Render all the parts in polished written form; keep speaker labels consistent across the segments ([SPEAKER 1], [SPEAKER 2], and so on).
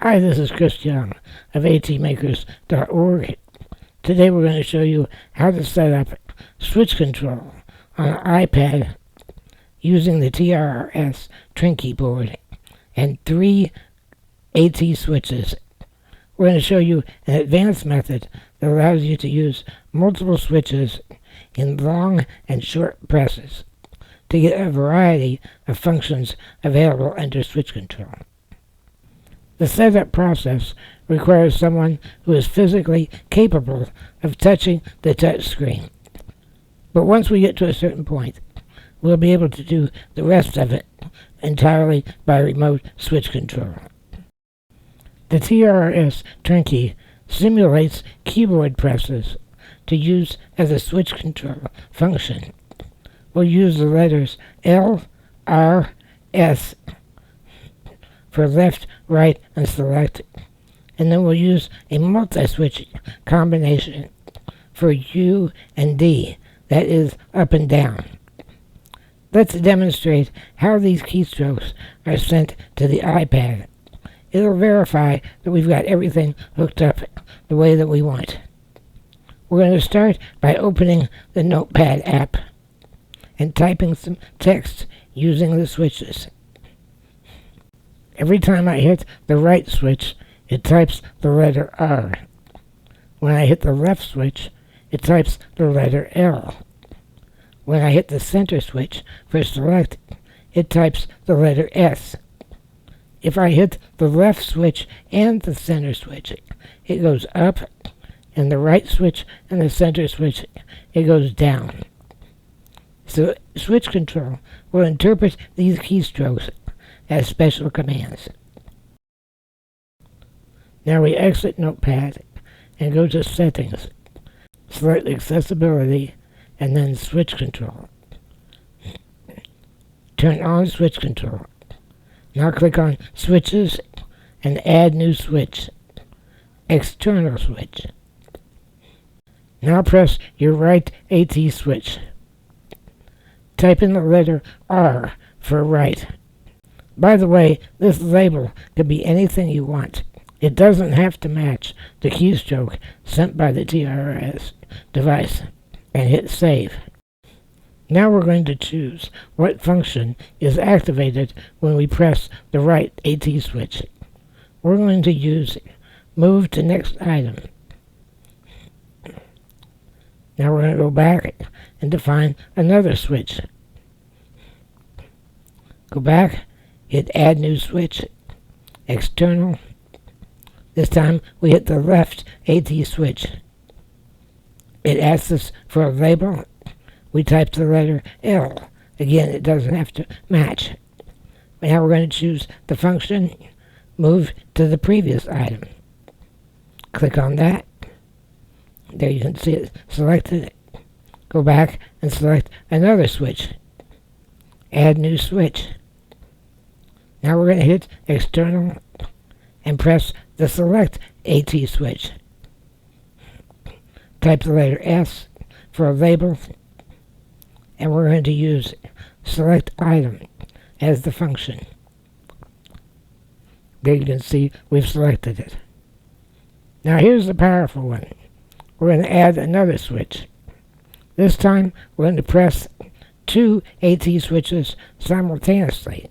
[SPEAKER 1] Hi, this is Chris Young of atmakers.org. Today we're going to show you how to set up switch control on an iPad using the TRRS Trinkey board and 3 AT switches. We're going to show you an advanced method that allows you to use multiple switches in long and short presses to get a variety of functions available under switch control. The setup process requires someone who is physically capable of touching the touch screen. But once we get to a certain point, we'll be able to do the rest of it entirely by remote switch control. The TRRS Trinkey simulates keyboard presses to use as a switch control function. We'll use the letters L, R, S for left, right, and select, and then we'll use a multi-switch combination for U and D, that is up and down. Let's demonstrate how these keystrokes are sent to the iPad. It'll verify that we've got everything hooked up the way that we want. We're going to start by opening the Notepad app and typing some text using the switches. Every time I hit the right switch, it types the letter R. When I hit the left switch, it types the letter L. When I hit the center switch for select, it types the letter S. If I hit the left switch and the center switch, it goes up, and the right switch and the center switch, it goes down. So switch control will interpret these keystrokes as special commands. Now we exit Notepad and go to Settings, select Accessibility, and then Switch Control. Turn on Switch Control. Now click on Switches and add new switch, External Switch. Now press your right AT switch. Type in the letter R for right. By the way, this label could be anything you want. It doesn't have to match the keystroke sent by the TRRS device, and hit Save. Now we're going to choose what function is activated when we press the right AT switch. We're going to use Move to Next Item. Now we're going to go back and define another switch. Go back, hit Add New Switch, External. This time we hit the left AT switch. It asks us for a label. We type the letter L. Again, it doesn't have to match. Now we're going to choose the function, Move to the previous item. Click on that. There you can see it selected. Go back and select another switch. Add New Switch. Now we're going to hit External and press the Select AT switch. Type the letter S for a label, and we're going to use Select Item as the function. There you can see we've selected it. Now here's the powerful one. We're going to add another switch. This time we're going to press 2 AT switches simultaneously.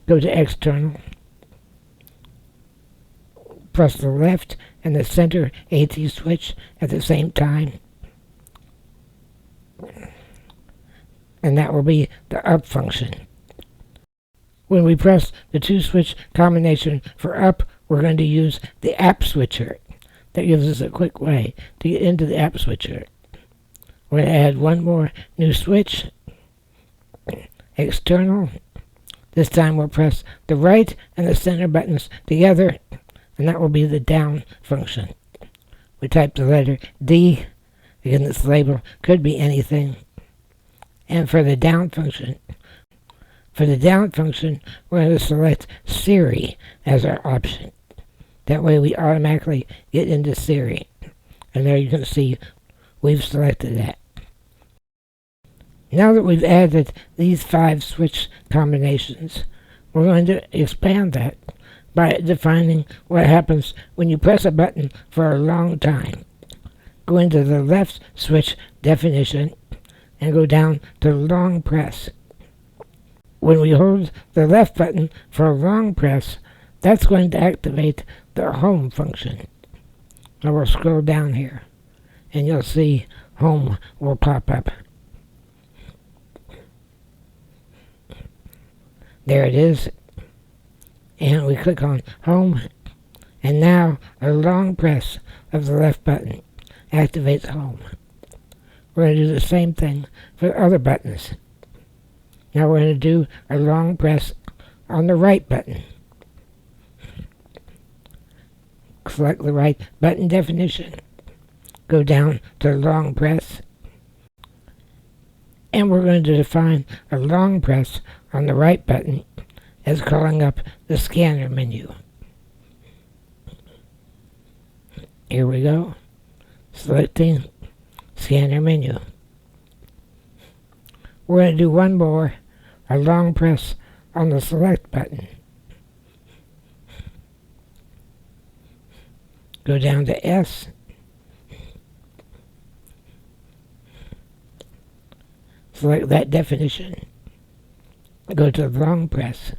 [SPEAKER 1] Go to External, press the left and the center AT switch at the same time, and that will be the up function. When we press the 2 switch combination for up, we're going to use the app switcher. That gives us a quick way to get into the app switcher. We're going to add one more new switch, External. This time we'll press the right and the center buttons together, and that will be the down function. We type the letter D. Again, this label could be anything. And for the down function, we're going to select Siri as our option. That way we automatically get into Siri. And there you can see we've selected that. Now that we've added these 5 switch combinations, We're going to expand that by defining what happens when you press a button for a long time. Go into the left switch definition and go down to long press. When we hold the left button for a long press, that's going to activate the home function. Now we'll scroll down here and you'll see home will pop up. There it is. And we click on home, and now a long press of the left button activates home. We're going to do the same thing for the other buttons. Now we're going to do a long press on the right button. Select the right button definition. Go down to long press. And we're going to define a long press on the right button as calling up the scanner menu. Here we go. Selecting scanner menu. We're going to do one more, a long press on the select button. Go down to S. Select that definition. Go to long press.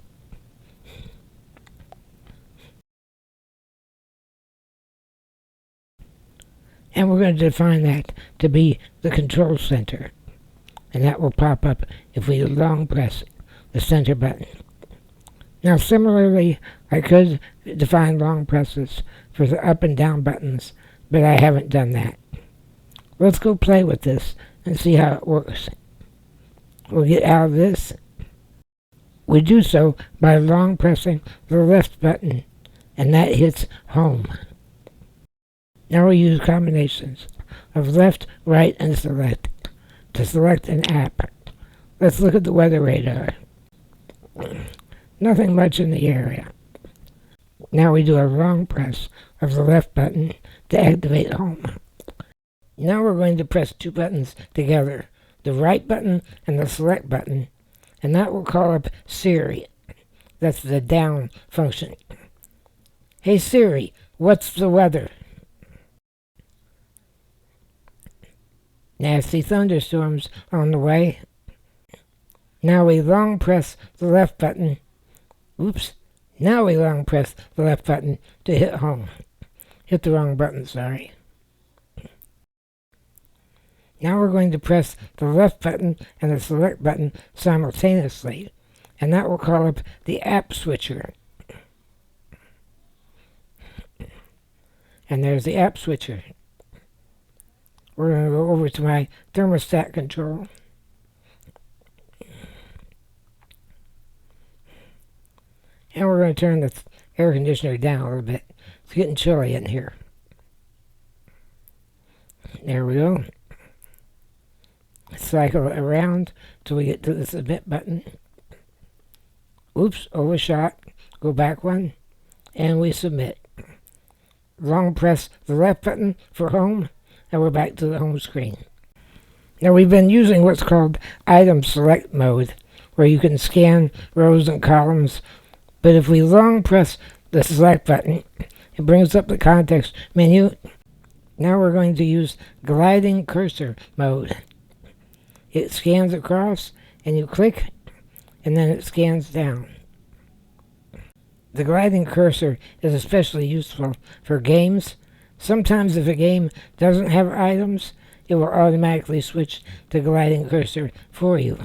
[SPEAKER 1] And we're going to define that to be the control center. And that will pop up if we long press the center button. Now similarly, I could define long presses for the up and down buttons, but I haven't done that. Let's go play with this and see how it works. We'll get out of this. We do so by long pressing the left button, and that hits home. Now we use combinations of left, right, and select to select an app. Let's look at the weather radar. Nothing much in the area. Now we do a long press of the left button to activate home. Now we're going to press two buttons together, the right button and the select button, and that will call up Siri. That's the down function. Hey Siri, what's the weather? Nasty thunderstorms on the way. Now we long press the left button. Oops. Now we long press the left button to hit home. Hit the wrong button, sorry. Now we're going to press the left button and the select button simultaneously, and that will call up the app switcher. And there's the app switcher. We're going to go over to my thermostat control. And we're going to turn the air conditioner down a little bit. It's getting chilly in here. There we go. Cycle it around till we get to the submit button. Oops, overshot. Go back one. And we submit. Long press the left button for home. And we're back to the home screen. Now we've been using what's called item select mode, where you can scan rows and columns. But if we long press the select button, it brings up the context menu. Now we're going to use gliding cursor mode. It scans across, and you click, and then it scans down. The gliding cursor is especially useful for games. Sometimes if a game doesn't have items, it will automatically switch to gliding cursor for you.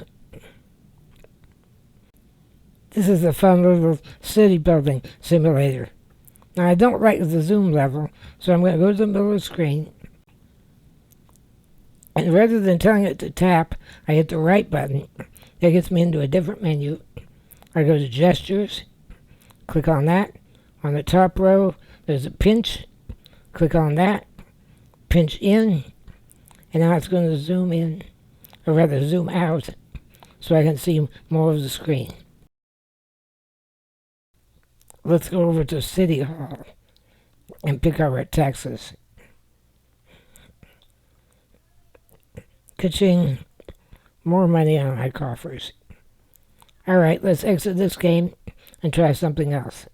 [SPEAKER 1] This is a fun little city building simulator. Now I don't like the zoom level, so I'm going to go to the middle of the screen. And rather than telling it to tap, I hit the right button. That gets me into a different menu. I go to gestures, click on that. On the top row, there's a pinch. Click on that, pinch in, and now it's going to zoom in, or rather zoom out, so I can see more of the screen. Let's go over to City Hall and pick our taxes. Ka-ching, more money on my coffers. Alright, let's exit this game and try something else.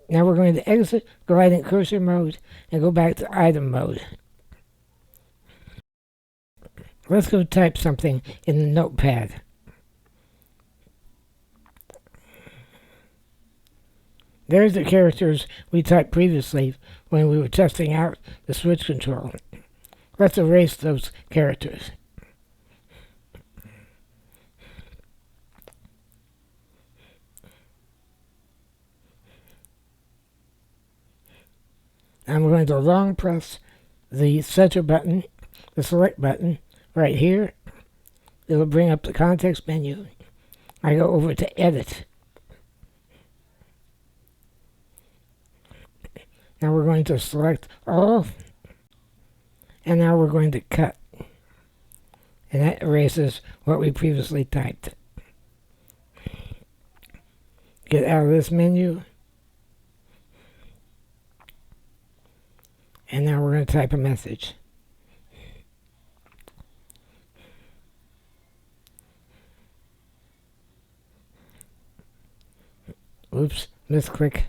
[SPEAKER 1] Now we're going to exit gliding cursor mode and go back to item mode. Let's go type something in the notepad. There's the characters we typed previously when we were testing out the switch control. Let's erase those characters. And we're going to long press the center button, the select button, right here. It'll bring up the context menu. I go over to edit. Now we're going to select all, and now we're going to cut. And that erases what we previously typed. Get out of this menu. And now we're going to type a message. Oops, misclick.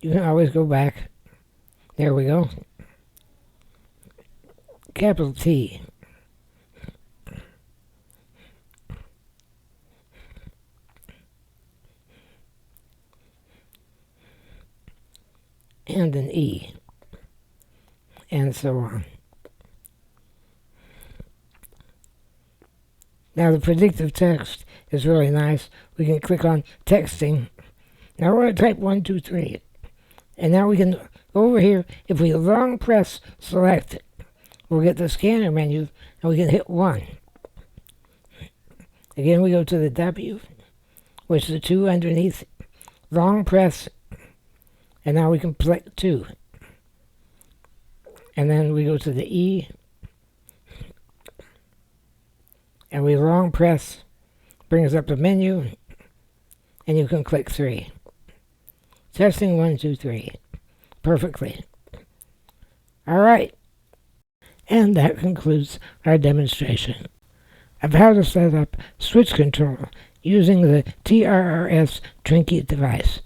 [SPEAKER 1] You can always go back. There we go. Capital T. And an E. And so on. Now the predictive text is really nice. We can click on texting. Now we're going to type 1, 2, 3. And now we can go over here. If we long press select, we'll get the scanner menu and we can hit 1. Again, we go to the W, which is the 2 underneath. Long press, and now we can select 2. And then we go to the E, and we long press, brings up the menu, and you can click 3. Testing 1, 2, 3. Perfectly. All right. And that concludes our demonstration of how to set up switch control using the TRRS Trinkey device.